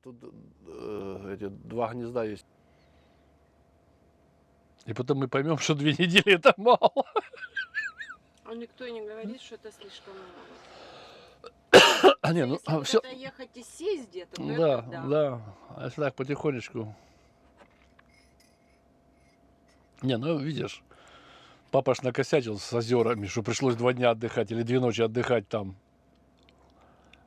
тут эти 2 гнезда есть. И потом мы поймем, что 2 недели это мало. А никто и не говорит, что это слишком много. А не, Если ну вот все. это ехать и сесть где-то, то Да, это да. да. А если так потихонечку. Не, ну видишь, папа ж накосячил с озерами, что пришлось 2 дня отдыхать или 2 ночи отдыхать там.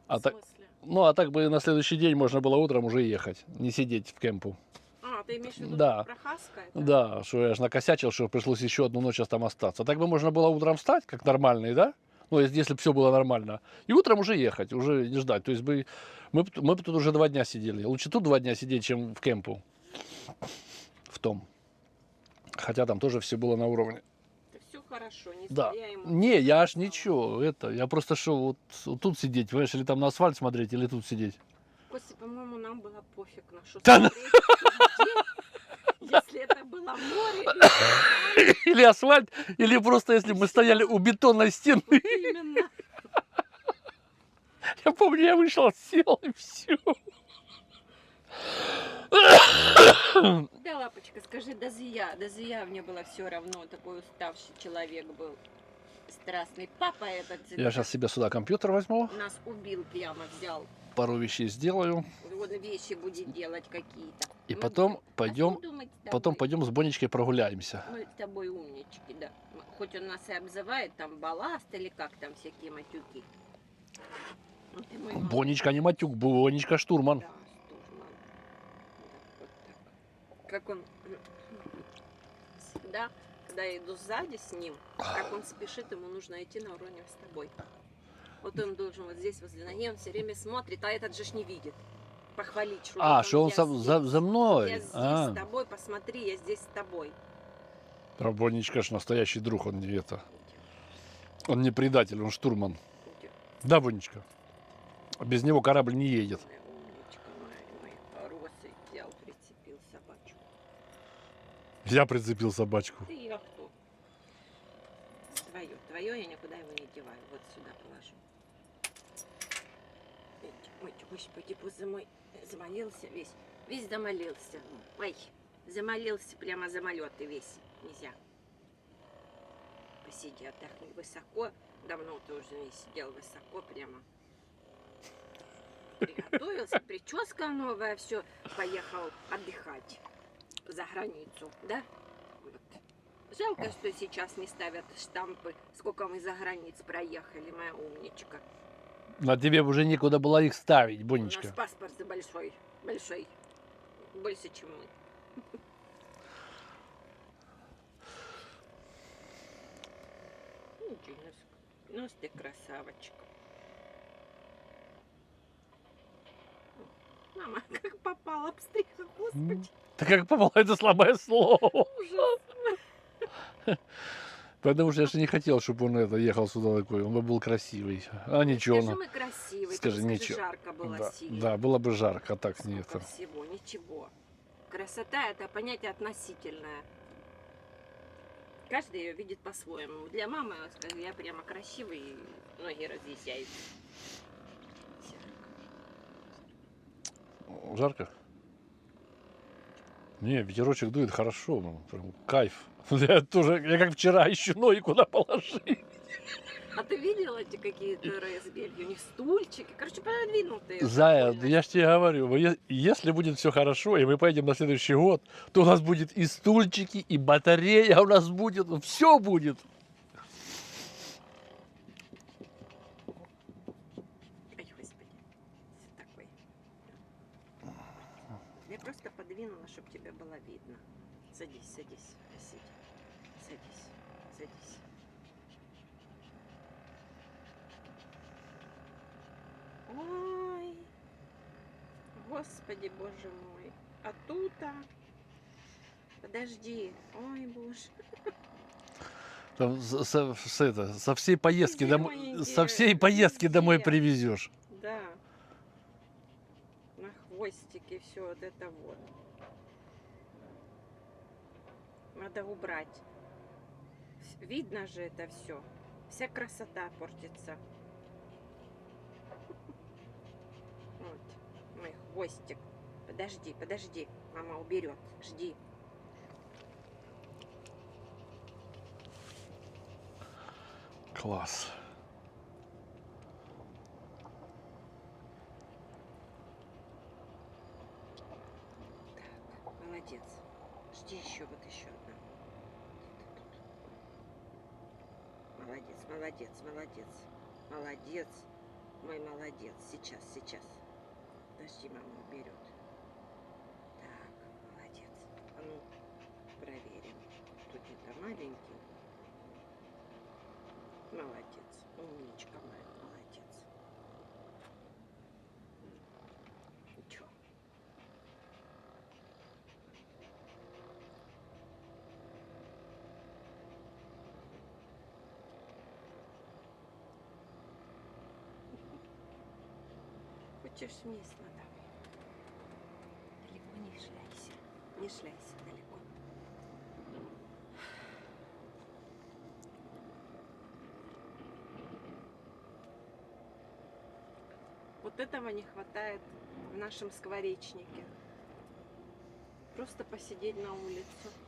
В А так, смысле? ну, а так бы на следующий день можно было утром уже ехать, не сидеть в кемпу. А, ты имеешь в виду, Да. что про Хаска это? Да, что я ж накосячил, что пришлось еще одну ночь там остаться. Так бы можно было утром встать, как нормальный, да? Ну, если бы все было нормально. И утром уже ехать, уже не ждать. То есть мы бы тут уже 2 дня сидели. Лучше тут 2 дня сидеть, чем в кемпу. В том. Хотя там тоже все было на уровне. Это все хорошо, не Да. я ему. Не, я аж ничего. Я просто шел вот тут сидеть, понимаешь, или там на асфальт смотреть, или тут сидеть. Костя, по-моему, нам было пофиг на что Да смотреть. Где? Если это было море, Или асфальт, или просто если мы стояли у бетонной стены. именно. Я помню, я вышел, сел и все. Да, лапочка, скажи, Дазия, мне было все равно, такой уставший человек был. Страстный папа этот Я сейчас себе сюда компьютер возьму, нас убил прямо, взял. пару вещей сделаю, Он вещи будет делать какие-то. и Мы потом будем пойдем, думать с потом тобой. пойдем с Бонечкой прогуляемся. Мы с тобой умнички, да. Хоть он нас и обзывает там балласт или как там всякие матюки. Ну, ты мой мальчик. Бонечка не матюк, Бонечка штурман. Да, штурман. Да, вот так. Как он всегда, когда я иду сзади с ним, как он спешит, ему нужно идти на уровне с тобой. Вот он должен вот здесь возле ноги, он все время смотрит, а этот же ж не видит. Похвалить, что А, вот что он я за здесь. мной? Я здесь с тобой, посмотри, я здесь с тобой. А Бонечка ж настоящий друг, он не это. Он не предатель, он штурман. Да, Бонечка? Без него корабль не едет. Моя умничка, мой хороший, взял, прицепил собачку. Я прицепил собачку. Ты я кто? Твое я никуда его не деваю. Вот сюда положу. Ой, господи, боже мой, замолился весь. Весь замолился. Ой, замолился, прямо замолет и весь. Нельзя. Посиди, отдохни высоко. Давно ты уже не сидел высоко, прямо. Приготовился, прическа новая, все, поехал отдыхать за границу, да? Вот. Жалко, что сейчас не ставят штампы, сколько мы за границ проехали, моя умничка. На тебе уже некуда было их ставить, У Бонечка. нас паспорт большой, больше, чем мы. Ну, ты красавочка. Мама, как попала, обстригла, господи. Да как попало, это слабое слово. Ужас. Потому что я же не хотел, чтобы он ехал сюда такой. Он бы был красивый. А ничего. Скажи, мы красивые, Скажи, скажи, ничего. жарко было Да, сильно. да, было бы жарко, а так не Сколько это. всего, ничего. Красота — это понятие относительное. Каждый ее видит по-своему. Для мамы, скажи, я прямо красивый, и ноги разъезжают. Жарко? Не, ветерочек дует хорошо, ну, прям кайф. Я как вчера ищу ноги куда положить. А ты видел эти какие-то РСБ? У них стульчики, короче, продвинутые. Зая, прикольно. я ж тебе говорю, если будет все хорошо, и мы поедем на следующий год, то у нас будет и стульчики, и батарея у нас будет, все будет. Ай, господи, ты такой. Я просто подвинула, чтобы тебя было видно. Садись, садись, садись. Садись, садись. Ой, господи, боже мой. А тут-то... Подожди. Ой, боже. Там со всей поездки Где домой, маленькие? со всей поездки домой Где? привезешь. Да. На хвостике все вот это вот. Надо убрать. Видно же это все. Вся красота портится. Вот. Мой Костик, подожди, подожди. Мама уберет. Жди. Класс. Так, молодец. Жди еще, вот еще одна. Где-то тут. Молодец, молодец, молодец. Молодец. Мой молодец. Сейчас, сейчас. Подожди, мама уберет. Так, молодец. А ну, проверим. Тут где-то маленький. Молодец. Умничка моя, молодец. Ничего. Хочешь вниз надавай. Далеко не шляйся. Не шляйся далеко. Вот этого не хватает в нашем скворечнике. Просто посидеть на улице.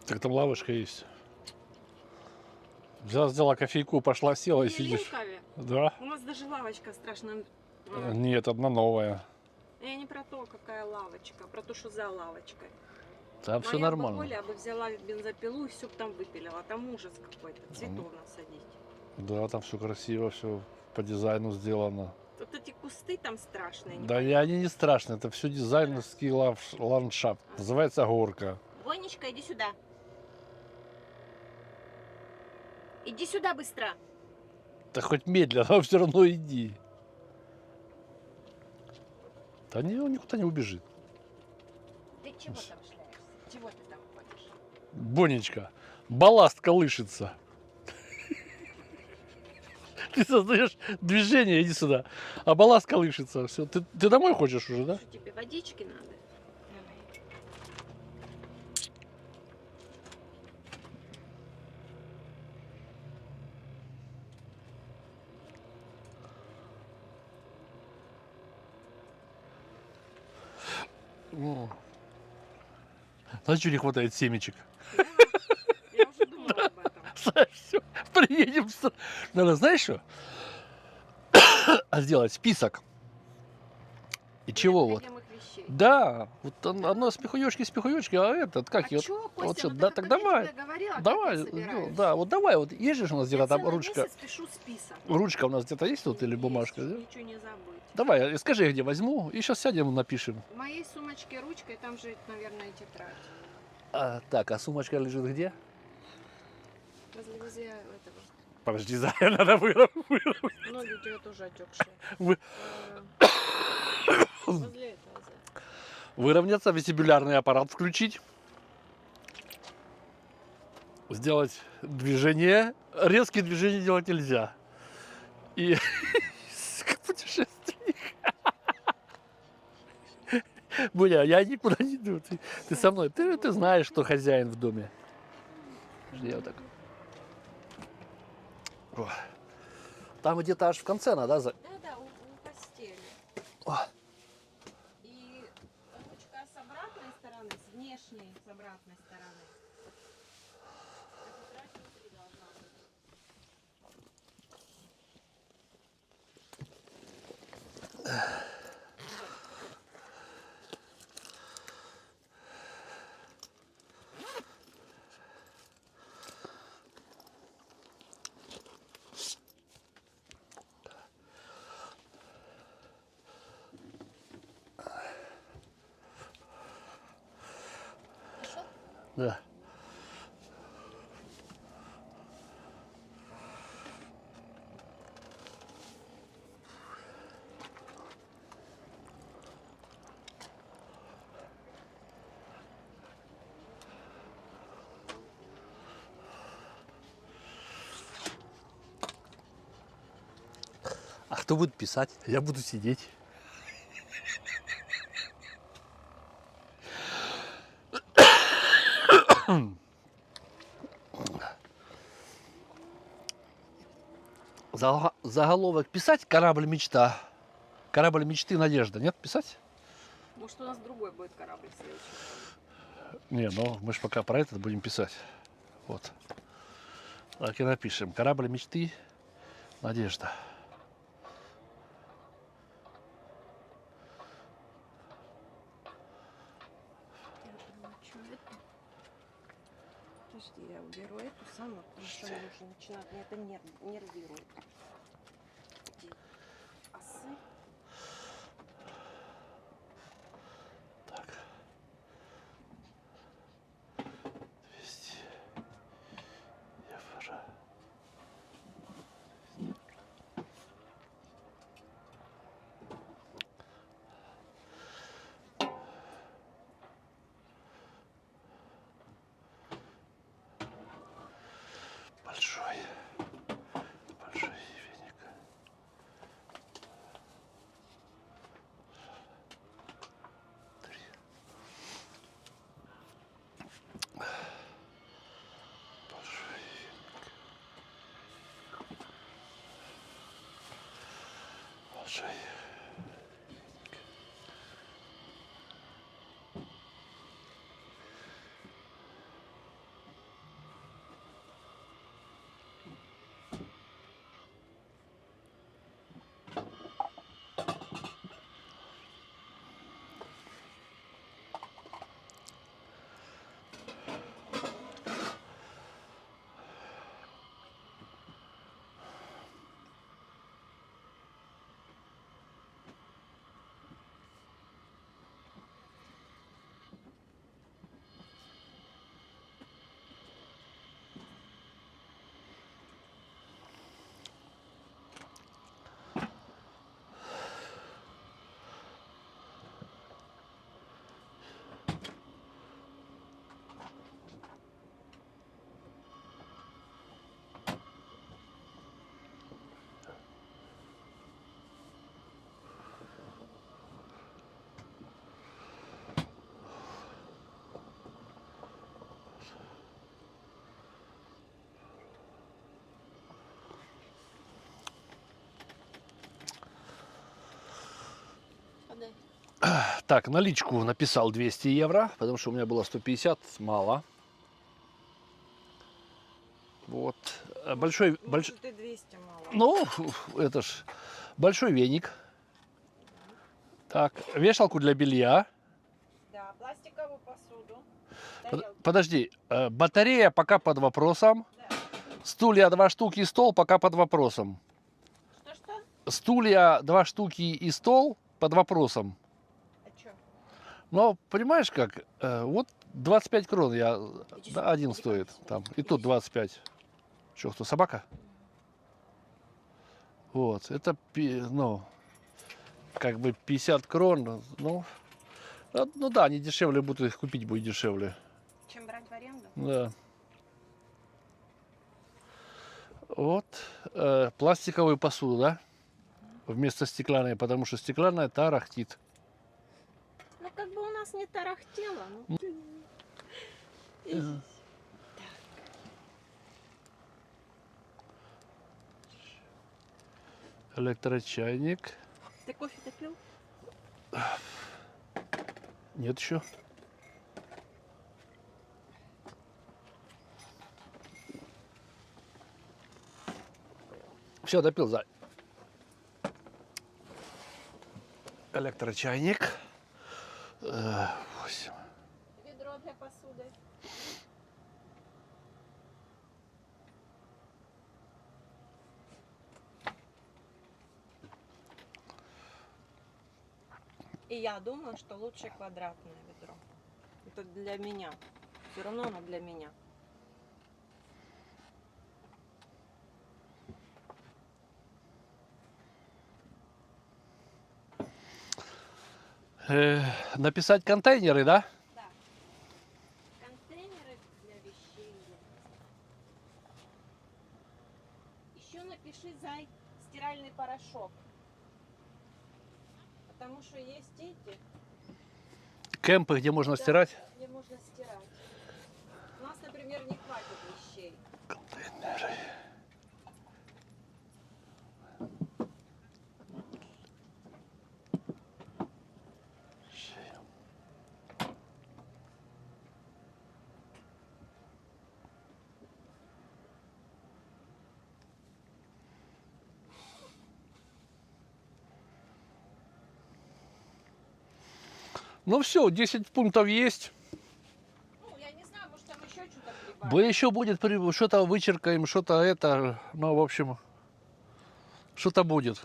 Так там лавочка есть. Взяла кофейку, пошла, села и В сидишь. Елинкове Да? у нас даже лавочка страшно. Нет, одна новая. Я не про то, какая лавочка, а про то, что за лавочкой. Там все Моя нормально. бабуля, я бы взяла бензопилу и все бы там выпилила. Там ужас какой-то. Цветов насадить. Да, там все красиво, все по дизайну сделано. Вот эти кусты там страшные. Да, и они не страшные, это все дизайнерский ландшафт. Называется горка. Вонечка, иди сюда. Иди сюда быстро. Да хоть медленно, но все равно иди. Да не, он никуда не убежит. Ты чего там шляешься? Чего ты там ходишь? Бонечка, балласт колышется. Ты создаешь движение, иди сюда. А балласт колышется. Все. Ты домой хочешь уже, да? Что, тебе водички надо? Давай. Знаешь, что не хватает семечек? Да, я уже думала об этом. Все, приедем. Надо, знаешь что? Сделать список. И чего вот? Необходимых вещей. Да, вот одно спихуёчки, а этот, как А его? чё, вот Костя, что, ну да, так так как я давай. тебе говорила, как Давай, я собираюсь? да, вот давай, вот есть же у нас где-то Я там целый ручка. месяц пишу список. Ручка у нас где-то есть тут или Есть, бумажка, чтоб да? ничего не забыть. Давай, скажи, я где возьму, и сейчас сядем, напишем. В моей сумочке ручка, и там же, наверное, тетрадь. Так, а сумочка лежит где? Возле этого. Подожди, надо выровнять. Ноги у тебя тоже отекшие. Вы- Возле этого. Выровняться, вестибулярный аппарат включить. Сделать движение. Резкие движения делать нельзя. И путешественник. Буня, я никуда не иду. Ты со мной. Ты знаешь, кто хозяин в доме. Подожди, я вот так. О. Там где-то аж в конце надо, да? Да, у постели. О. И ручка с обратной стороны, с внешней, с обратной стороны. А тетрадь внутри должна быть. Да. А кто будет писать? Я буду сидеть. Заголовок писать «Корабль мечта». Корабль мечты надежда. Нет, писать? Может, у нас другой будет корабль в следующем году. Не, ну мы же пока про этот будем писать. Вот. Так и напишем. Корабль мечты. Надежда. Я думаю, что это? Подожди, я уберу эту самую, потому что она уже начинает, мне это нервирует. Эти осы. Так. 200 евро. Большой. Большой веник. Три. Большой веник. Большой. Подай. Так, наличку написал 200 евро, потому что у меня было 150, мало. Вот. Большой, Может, и 200 мало. ну, это ж большой веник. Так, вешалку для белья. Да, пластиковую посуду. Подожди, батарея пока под вопросом. Да. Стулья 2 штуки и стол пока под вопросом. Что? Стулья 2 штуки и стол под вопросом. А что? Но понимаешь как, вот 25 крон я, Иди да, сюда, один иди стоит ко мне там. сюда, И иди тут сюда. 25. Что, кто, собака? Вот, это, ну, как бы 50 крон, ну, ну да, они дешевле будут, их купить будет дешевле. Чем брать в аренду? Да. Вот, пластиковую посуду, да? Вместо стеклянной, потому что стеклянная тарахтит. Ну, как бы у нас не тарахтело. Ну, иди. Электрочайник. Ты кофе допил? Нет еще. Все, допил, Зай. Электрочайник. 8. Ведро для посуды. И я думаю, что лучше квадратное ведро. Это для меня. Все равно оно для меня. Написать контейнеры, да? Да. Контейнеры для вещей. Еще напиши, Зай, стиральный порошок. Потому что есть эти, Кемпы, где можно да, стирать. где можно стирать. У нас, например, не хватит вещей. Контейнеры. Ну все, 10 пунктов есть. Ну, я не знаю, может там еще что-то прибавить. Бы еще будет, что-то вычеркаем, что-то это, ну, в общем, что-то будет.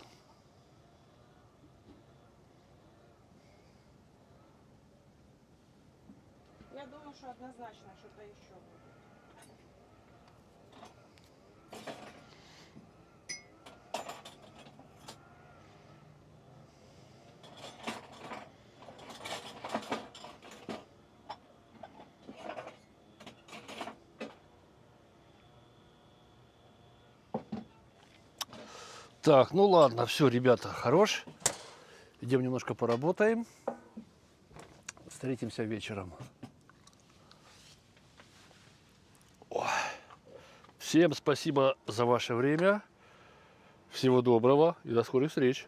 Я думаю, что однозначно что-то еще будет. Так, ну ладно, все, ребята, хорош. Идем немножко поработаем. Встретимся вечером. Ой. Всем спасибо за ваше время. Всего доброго и до скорых встреч.